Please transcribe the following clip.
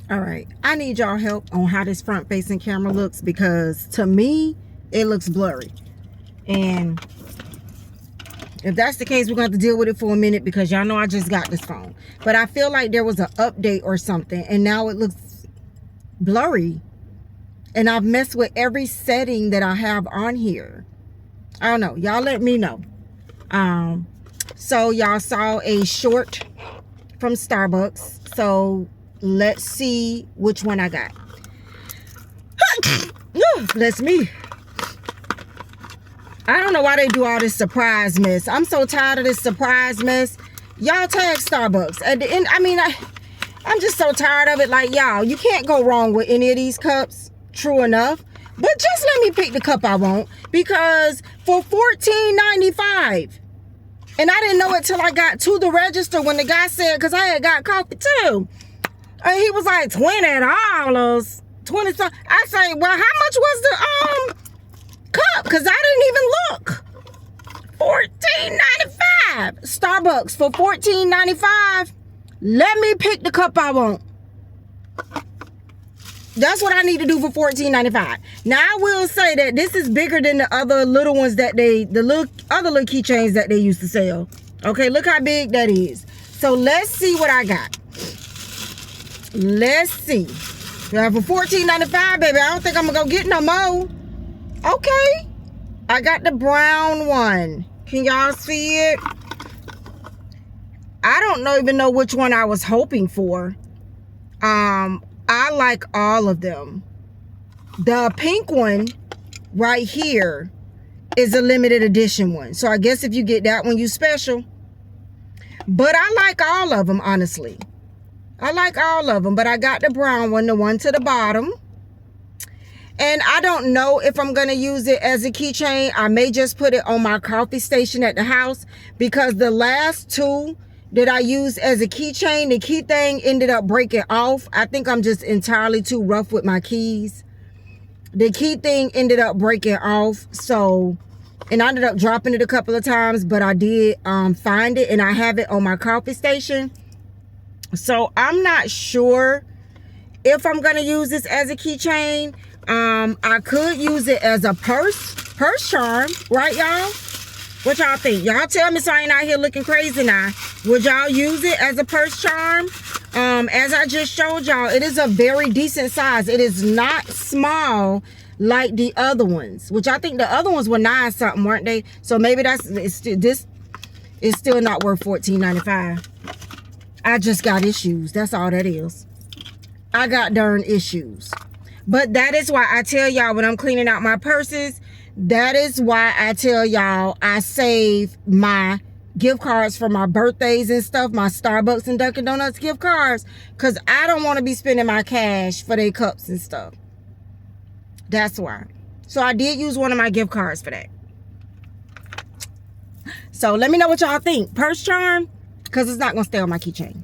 All right, I need y'all help on how this front facing camera looks, because to me it looks blurry, and if that's the case, we're going to have to deal with it for a minute, because y'all know I just got this phone. But I feel like there was an update or something, and now it looks blurry. And I've messed with every setting that I have on here. I don't know. Y'all let me know. So y'all saw a short from Starbucks. So let's see which one I got. That's me. I don't know why they do all this surprise mess. I'm so tired of this surprise mess. Y'all tag Starbucks. At the end, I mean, I'm just so tired of it. Like, y'all, you can't go wrong with any of these cups. True enough. But just let me pick the cup I want. Because for $14.95. And I didn't know it till I got to the register when the guy said, because I had got coffee too. And he was like, $20. 20 something. I say, well, how much was the cup? Because I didn't even look. $14.95. Starbucks for $14.95. Let me pick the cup I want. That's what I need to do for $14.95. Now I will say that this is bigger than the other little ones that other little keychains that they used to sell. Okay, look how big that is. So let's see what I got. Let's see. Now for $14.95, baby, I don't think I'm gonna go get no more. Okay, I got the brown one. Can y'all see it? I don't even know which one I was hoping for. I like all of them. The pink one right here is a limited edition one. So I guess if you get that one, you special. But I like all of them, honestly. I like all of them. But I got the brown one, the one to the bottom. And I don't know if I'm going to use it as a keychain. I may just put it on my coffee station at the house. Because the last two that I used as a keychain, the key thing ended up breaking off. I think I'm just entirely too rough with my keys. The key thing ended up breaking off. So, and I ended up dropping it a couple of times, but I did find it, and I have it on my coffee station. So I'm not sure if I'm going to use this as a keychain. I could use it as a purse charm, right, y'all? What y'all think? Y'all tell me so I ain't out here looking crazy now. Would y'all use it as a purse charm? As I just showed y'all, it is a very decent size. It is not small like the other ones, which I think the other ones were 9 something, weren't they? So maybe this is still not worth $14.95. I just got issues. That's all that is. I got darn issues. But that is why I tell y'all when I'm cleaning out my purses, that is why I tell y'all I save my gift cards for my birthdays and stuff, my Starbucks and Dunkin' Donuts gift cards, because I don't want to be spending my cash for their cups and stuff. That's why. So I did use one of my gift cards for that. So let me know what y'all think. Purse charm, because it's not going to stay on my keychain.